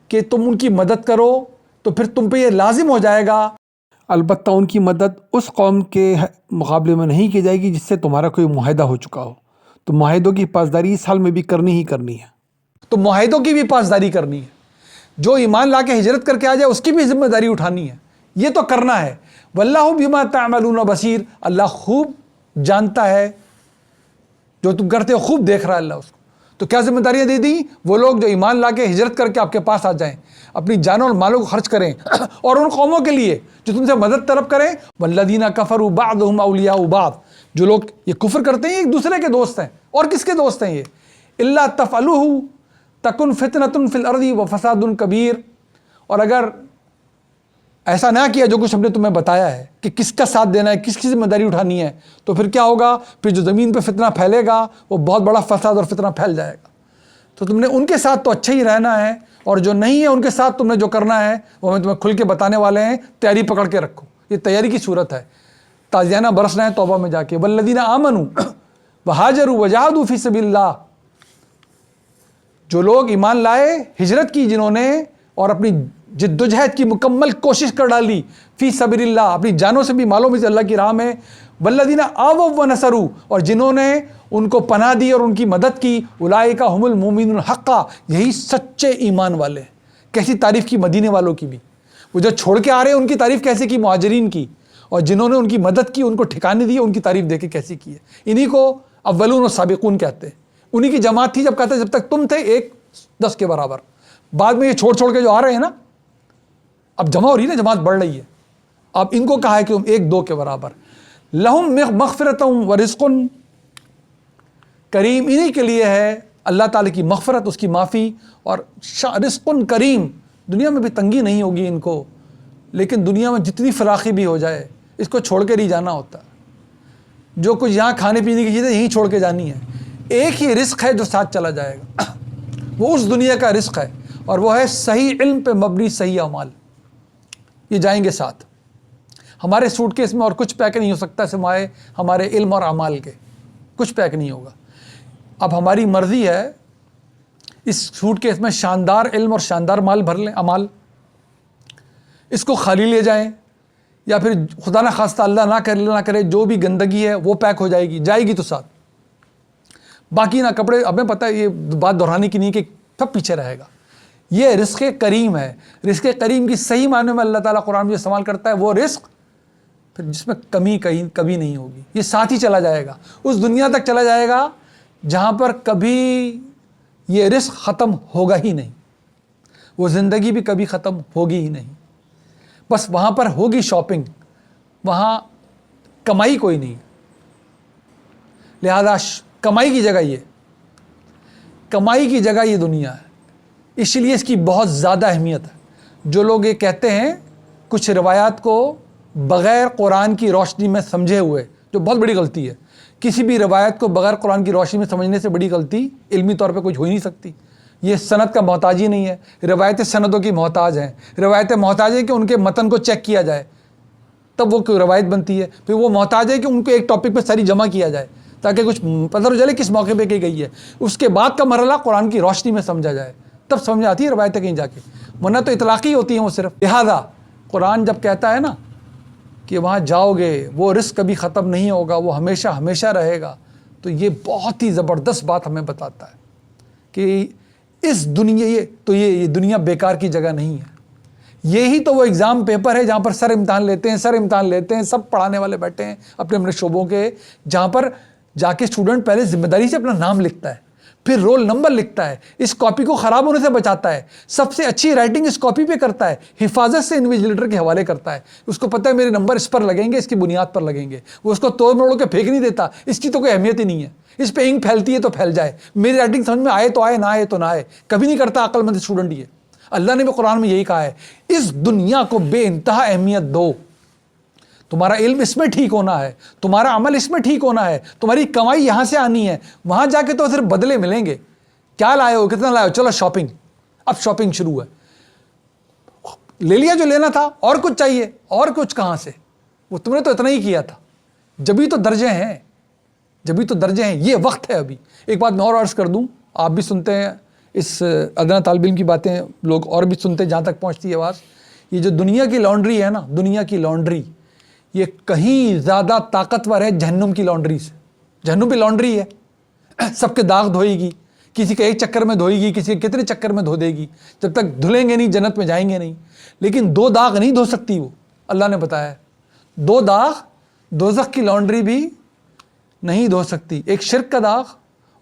کہ تم ان کی مدد کرو، تو پھر تم پہ یہ لازم ہو جائے گا۔ البتہ ان کی مدد اس قوم کے مقابلے میں نہیں کی جائے گی جس سے تمہارا کوئی معاہدہ ہو چکا ہو، تو معاہدوں کی پاسداری اس حال میں بھی کرنی ہی کرنی ہے۔ تو معاہدوں کی بھی پاسداری کرنی ہے، جو ایمان لا کے ہجرت کر کے آ جائے اس کی بھی ذمہ داری اٹھانی ہے، یہ تو کرنا ہے۔ واللہ بما تعملون بصیر، اللہ خوب جانتا ہے جو تم کرتے ہو، خوب دیکھ رہا ہے اللہ اس کو۔ تو کیا ذمہ داریاں دے دیں؟ وہ لوگ جو ایمان لا کے ہجرت کر کے آپ کے پاس آ جائیں، اپنی جانوں اور مالوں کو خرچ کریں، اور ان قوموں کے لیے جو تم سے مدد طلب کریں، والذین کفروا بعضهم اولیاء بعض، جو لوگ یہ کفر کرتے ہیں ایک دوسرے کے دوست ہیں، اور کس کے دوست ہیں یہ؟ الا تفعلوه تکن فتنة فی الارض وفساد کبیر، اور اگر ایسا نہ کیا جو کچھ ہم نے تمہیں بتایا ہے کہ کس کا ساتھ دینا ہے، کس کی ذمہ داری اٹھانی ہے، تو پھر کیا ہوگا؟ پھر جو زمین پہ فتنہ پھیلے گا وہ بہت بڑا فساد اور فتنہ پھیل جائے گا۔ تو تم نے ان کے ساتھ تو اچھا ہی رہنا ہے، اور جو نہیں ہے ان کے ساتھ تم نے جو کرنا ہے وہ ہمیں تمہیں کھل کے بتانے والے ہیں، تیاری پکڑ کے رکھو۔ یہ تیاری کی صورت ہے، تازیانہ برسنا ہے توبہ میں جا کے۔ والذین آمنوا وہاجروا وجاہدوا فی سبیل اللہ، جو لوگ ایمان لائے، ہجرت کی جنہوں نے، اور اپنی جد و جہد کی مکمل کوشش کر ڈالی، فی سبیل اللہ، اپنی جانوں سے بھی مالوں میں سے اللہ کی راہ میں، والذین آووا ونصروا، اور جنہوں نے ان کو پناہ دی اور ان کی مدد کی، اولئک ھم المؤمنون حقا، یہی سچے ایمان والے ہیں۔ کیسی تعریف کی مدینے والوں کی بھی، وہ جو چھوڑ کے آ رہے ہیں ان کی تعریف کیسے کی مہاجرین کی، اور جنہوں نے ان کی مدد کی، ان کو ٹھکانے دیے، ان کی تعریف دے کے کیسی کی ہے۔ انہی کو اولون و سابقون کہتے ہیں۔ انہی کی جماعت تھی، جب کہتے جب تک تم تھے 1-10 کے برابر، بعد میں یہ چھوڑ کے جو آ رہے ہیں نا، اب جمع ہو رہی ہے نا، جماعت بڑھ رہی ہے، اب ان کو کہا ہے کہ تم 1-2 کے برابر۔ لہم مغفرۃ و رزق کریم، انہی کے لیے ہے اللہ تعالیٰ کی مغفرت، اس کی معافی، اور رزق کریم، دنیا میں بھی تنگی نہیں ہوگی ان کو، لیکن دنیا میں جتنی فراخی بھی ہو جائے اس کو چھوڑ کے نہیں جانا ہوتا۔ جو کچھ یہاں کھانے پینے کی چیزیں یہیں چھوڑ کے جانی ہے، ایک ہی رزق ہے جو ساتھ چلا جائے گا، وہ اس دنیا کا رزق ہے، اور وہ ہے صحیح علم پہ مبنی صحیح اعمال، یہ جائیں گے ساتھ۔ ہمارے سوٹ کیس میں اور کچھ پیک نہیں ہو سکتا سوائے ہمارے علم اور اعمال کے، کچھ پیک نہیں ہوگا۔ اب ہماری مرضی ہے اس سوٹ کیس میں شاندار علم اور شاندار مال بھر لیں، اعمال، اس کو خالی لے جائیں، یا پھر خدا نہ خواستہ اللہ نہ کرے جو بھی گندگی ہے وہ پیک ہو جائے گی، جائے گی تو ساتھ، باقی نہ کپڑے، ہمیں پتہ ہے یہ بات دہرانے کی نہیں کہ سب پیچھے رہے گا۔ یہ رزق کریم ہے۔ رزق کریم کی صحیح معنی میں اللہ تعالیٰ قرآن میں استعمال کرتا ہے وہ رزق پھر جس میں کمی کبھی نہیں ہوگی، یہ ساتھ ہی چلا جائے گا، اس دنیا تک چلا جائے گا جہاں پر کبھی یہ رزق ختم ہوگا ہی نہیں، وہ زندگی بھی کبھی ختم ہوگی ہی نہیں، بس وہاں پر ہوگی شاپنگ، وہاں کمائی کوئی نہیں، لہذا کمائی کی جگہ یہ دنیا ہے، اس لیے اس کی بہت زیادہ اہمیت ہے۔ جو لوگ یہ کہتے ہیں کچھ روایات کو بغیر قرآن کی روشنی میں سمجھے ہوئے، جو بہت بڑی غلطی ہے، کسی بھی روایت کو بغیر قرآن کی روشنی میں سمجھنے سے بڑی غلطی علمی طور پہ کچھ ہو ہی نہیں سکتی۔ یہ سند کا محتاج ہی نہیں ہے، روایتیں سندوں کی محتاج ہیں، روایتیں محتاج ہیں کہ ان کے متن کو چیک کیا جائے تب وہ کوئی روایت بنتی ہے، پھر وہ محتاج ہے کہ ان کو ایک ٹاپک پہ ساری جمع کیا جائے تاکہ کچھ پتہ ہو چلے کس موقع پہ کی گئی ہے، اس کے بعد کا مرحلہ قرآن کی روشنی میں سمجھا جائے، تب سمجھ آتی ہے روایتیں کہیں جا کے، ورنہ تو اطلاقی ہوتی ہیں وہ صرف۔ لہذا قرآن جب کہتا ہے نا کہ وہاں جاؤ گے وہ رزق کبھی ختم نہیں ہوگا، وہ ہمیشہ ہمیشہ رہے گا، تو یہ بہت ہی زبردست بات ہمیں بتاتا ہے کہ اس دنیا یہ دنیا بیکار کی جگہ نہیں ہے۔ یہی تو وہ ایگزام پیپر ہے جہاں پر سر امتحان لیتے ہیں، سب پڑھانے والے بیٹھے ہیں اپنے اپنے شعبوں کے، جہاں پر جا کے اسٹوڈنٹ پہلے ذمہ داری سے اپنا نام لکھتا ہے، پھر رول نمبر لکھتا ہے، اس کاپی کو خراب ہونے سے بچاتا ہے، سب سے اچھی رائٹنگ اس کاپی پہ کرتا ہے، حفاظت سے انویجیلیٹر کے حوالے کرتا ہے، اس کو پتہ ہے میرے نمبر اس پر لگیں گے، اس کی بنیاد پر لگیں گے، وہ اس کو توڑ موڑ کے پھینک نہیں دیتا، اس کی تو کوئی اہمیت ہی نہیں ہے، اس پہ انک پھیلتی ہے تو پھیل جائے، میری رائٹنگ سمجھ میں آئے تو آئے، نہ آئے تو نہ آئے، کبھی نہیں کرتا عقل مند اسٹوڈنٹ یہ۔ اللہ نے بھی قرآن میں یہی کہا ہے، اس دنیا کو بے انتہا اہمیت دو، تمہارا علم اس میں ٹھیک ہونا ہے، تمہارا عمل اس میں ٹھیک ہونا ہے، تمہاری کمائی یہاں سے آنی ہے، وہاں جا کے تو صرف بدلے ملیں گے، کیا لائے ہو، کتنا لائے ہو، چلو شاپنگ، اب شاپنگ شروع ہے، لے لیا جو لینا تھا، اور کچھ چاہیے، اور کچھ کہاں سے، وہ تم نے تو اتنا ہی کیا تھا، جبھی تو درجے ہیں، یہ وقت ہے ابھی۔ ایک بات میں اور عرض کر دوں، آپ بھی سنتے ہیں اس ادنا طالب علم کی باتیں لوگ اور بھی سنتے جہاں تک پہنچتی ہے آواز. یہ جو دنیا کی لانڈری ہے نا، دنیا کی لانڈری، یہ کہیں زیادہ طاقتور ہے جہنم کی لانڈری سے. جہنم بھی لانڈری ہے، سب کے داغ دھوئے گی، کسی کے ایک چکر میں دھوئے گی، کسی کے کتنے چکر میں دھو دے گی. جب تک دھلیں گے نہیں جنت میں جائیں گے نہیں. لیکن 2 داغ نہیں دھو سکتی وہ، اللہ نے بتایا ہے. 2 داغ دوزخ کی لانڈری بھی نہیں دھو سکتی. ایک شرک کا داغ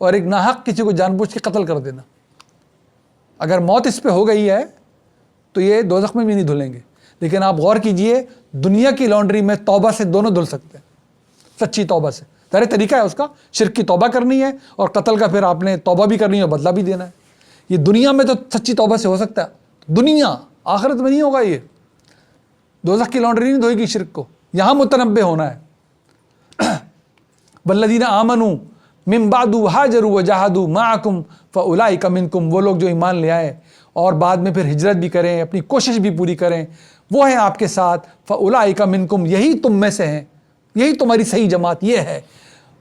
اور ایک ناحق کسی کو جان بوجھ کے قتل کر دینا. اگر موت اس پہ ہو گئی ہے تو یہ دوزخ میں بھی نہیں دھلیں گے. لیکن آپ غور کیجئے، دنیا کی لانڈری میں توبہ سے دونوں دھل سکتے ہیں، سچی توبہ سے. ظاہر طریقہ ہے اس کا، شرک کی توبہ کرنی ہے اور قتل کا پھر آپ نے توبہ بھی کرنی ہے اور بدلہ بھی دینا ہے. یہ دنیا میں تو سچی توبہ سے ہو سکتا ہے، دنیا، آخرت میں نہیں ہوگا. یہ دوزخ کی لانڈری نہیں دھوئے گی شرک کو. یہاں متنبہ ہونا ہے. والذین آمنوا من بعد ہاجروا وجاہدوا معکم فاولئک منکم، وہ لوگ جو ایمان لے آئے اور بعد میں پھر ہجرت بھی کریں، اپنی کوشش بھی پوری کریں، وہ ہیں آپ کے ساتھ. فاولئک منکم، یہی تم میں سے ہیں، یہی تمہاری صحیح جماعت یہ ہے.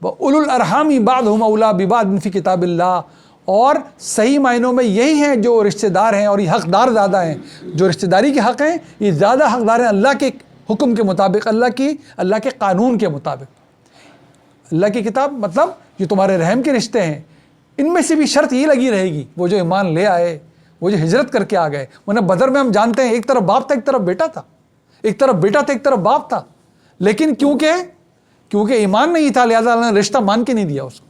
وَأُولُو الْأَرْحَامِ بَعْضُهُمْ أَوْلَىٰ بِبَعْضٍ فِي کتاب اللہ، اور صحیح معنوں میں یہی ہیں جو رشتہ دار ہیں، اور یہ حقدار زیادہ ہیں. جو رشتہ داری کے حق ہیں یہ زیادہ حقدار ہیں اللہ کے حکم کے مطابق، اللہ کے قانون کے مطابق. اللہ کی کتاب مطلب جو تمہارے رحم کے رشتے ہیں، ان میں سے بھی شرط یہ لگی رہے گی وہ جو ایمان لے آئے، وہ جو ہجرت کر کے آ گئے. ورنہ بدر میں ہم جانتے ہیں ایک طرف باپ تھا، ایک طرف بیٹا تھا، ایک طرف بیٹا تھا، ایک طرف باپ تھا. لیکن کیونکہ ایمان نہیں تھا، لہذا اللہ نے رشتہ مان کے نہیں دیا اس کو.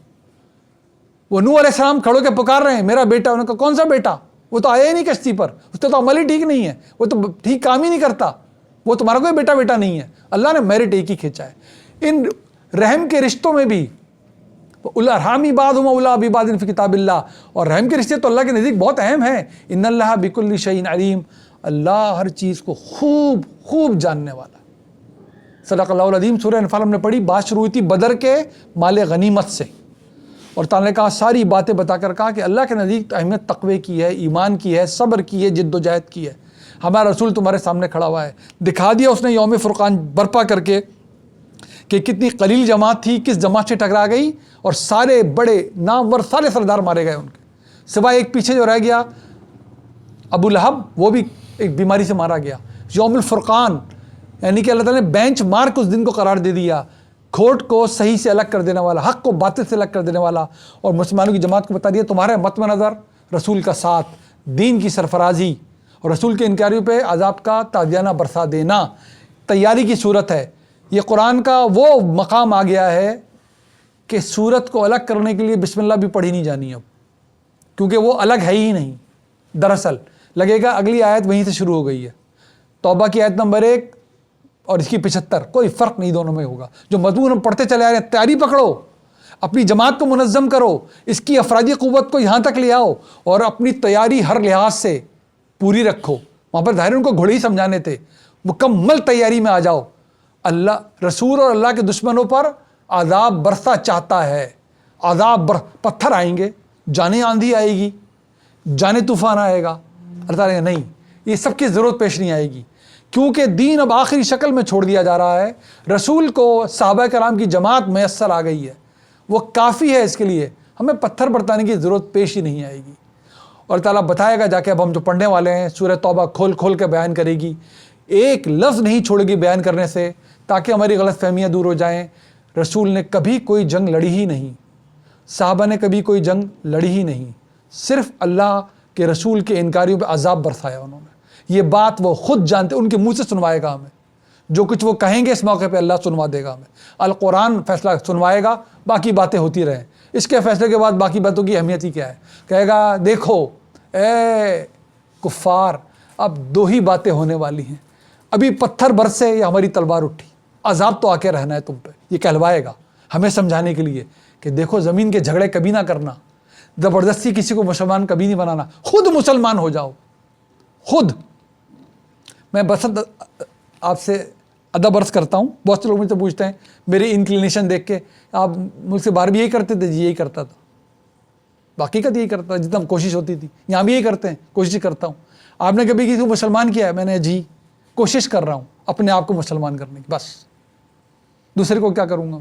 وہ نوح علیہ السلام کھڑو کے پکار رہے ہیں میرا بیٹا. انہوں نے کہا کون سا بیٹا؟ وہ تو آیا ہی نہیں کشتی پر، اس کا تو عمل ہی ٹھیک نہیں ہے، وہ تو ٹھیک کام ہی نہیں کرتا، وہ تمہارا کوئی بیٹا نہیں ہے. اللہ نے میرٹ ایک ہی کھینچا ہے. ان رحم کے رشتوں میں بھی الارحامی بعضهم اولیٰ ببعض فی کتاب اللہ، اور رحم کے رشتے تو اللہ کے نزدیک بہت اہم ہیں. ان اللہ بکل شیء علیم، اللہ ہر چیز کو خوب خوب جاننے والا. صدق اللہ العظیم. سورہ انفال ہم نے پڑھی، بات شروع ہوئی تھی بدر کے مال غنیمت سے، اور تعالیٰ نے کہا ساری باتیں بتا کر کہا کہ اللہ کے نزدیک اہمیت تقوی کی ہے، ایمان کی ہے، صبر کی ہے، جد و جہد کی ہے. ہمارا رسول تمہارے سامنے کھڑا ہوا ہے. دکھا دیا اس نے یوم فرقان برپا کر کے کہ کتنی قلیل جماعت تھی، کس جماعت سے ٹکرا گئی، اور سارے بڑے نامور سارے سردار مارے گئے ان کے، سوائے ایک پیچھے جو رہ گیا ابو لہب، وہ بھی ایک بیماری سے مارا گیا. یوم الفرقان یعنی کہ اللہ تعالیٰ نے بینچ مارک اس دن کو قرار دے دیا، کھوٹ کو صحیح سے الگ کر دینے والا، حق کو باطل سے الگ کر دینے والا. اور مسلمانوں کی جماعت کو بتا دیا تمہارے مت نظر رسول کا ساتھ، دین کی سرفرازی، اور رسول کے انکاریوں پہ عذاب کا تازیانہ برسا دینا. تیاری کی صورت ہے. یہ قرآن کا وہ مقام آ گیا ہے کہ سورت کو الگ کرنے کے لیے بسم اللہ بھی پڑھی نہیں جانی اب، کیونکہ وہ الگ ہے ہی نہیں. دراصل لگے گا اگلی آیت وہیں سے شروع ہو گئی ہے. توبہ کی آیت نمبر 1 اور اس کی 75، کوئی فرق نہیں دونوں میں ہوگا. جو مضمون ہم پڑھتے چلے آ رہے ہیں، تیاری پکڑو، اپنی جماعت کو منظم کرو، اس کی افرادی قوت کو یہاں تک لے آؤ، اور اپنی تیاری ہر لحاظ سے پوری رکھو. وہاں پر ظاہر ان کو گھوڑے ہی سمجھانے تھے، مکمل تیاری میں آ جاؤ. اللہ رسول اور اللہ کے دشمنوں پر عذاب برسا چاہتا ہے. عذاب پتھر آئیں گے، جانے آندھی آئے گی، جانے طوفان آئے گا. اللہ تعالیٰ نے نہیں، یہ سب کی ضرورت پیش نہیں آئے گی، کیونکہ دین اب آخری شکل میں چھوڑ دیا جا رہا ہے. رسول کو صحابہ کرام کی جماعت میسر آ گئی ہے، وہ کافی ہے. اس کے لیے ہمیں پتھر برتانے کی ضرورت پیش ہی نہیں آئے گی. اور تعالیٰ بتائے گا جا کے، اب ہم جو پڑھنے والے ہیں سورہ توبہ کھول کھول کے بیان کرے گی، ایک لفظ نہیں چھوڑے گی بیان کرنے سے، تاکہ ہماری غلط فہمیاں دور ہو جائیں. رسول نے کبھی کوئی جنگ لڑی ہی نہیں، صحابہ نے کبھی کوئی جنگ لڑی ہی نہیں، صرف اللہ کے رسول کے انکاریوں پہ عذاب برسایا انہوں نے. یہ بات وہ خود جانتے، ان کے منہ سے سنوائے گا ہمیں. جو کچھ وہ کہیں گے اس موقع پہ اللہ سنوا دے گا ہمیں. القرآن فیصلہ سنوائے گا، باقی باتیں ہوتی رہیں. اس کے فیصلے کے بعد باقی باتوں کی اہمیت ہی کیا ہے؟ کہے گا دیکھو اے کفار، اب 2 ہی باتیں ہونے والی ہیں، ابھی پتھر برسے یا ہماری تلوار اٹھی، عذاب تو آ کے رہنا ہے تم پہ. یہ کہلوائے گا ہمیں سمجھانے کے لیے کہ دیکھو زمین کے جھگڑے کبھی نہ کرنا، زبردستی کسی کو مسلمان کبھی نہیں بنانا، خود مسلمان ہو جاؤ خود. میں بس آپ سے ادب عرض کرتا ہوں، بہت سے لوگ مجھ سے پوچھتے ہیں میری انکلینیشن دیکھ کے، آپ ملک سے باہر بھی یہی کرتے تھے؟ جی یہی کرتا تھا، باقی کا یہی کرتا تھا جتنا کوشش ہوتی تھی. یہاں بھی یہی کرتے ہیں، کوشش کرتا ہوں. آپ نے کبھی کسی کو مسلمان کیا ہے؟ میں نے جی کوشش کر رہا ہوں اپنے آپ کو مسلمان کرنے کی، بس دوسرے کو کیا کروں گا.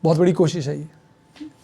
بہت بڑی کوشش ہے یہ.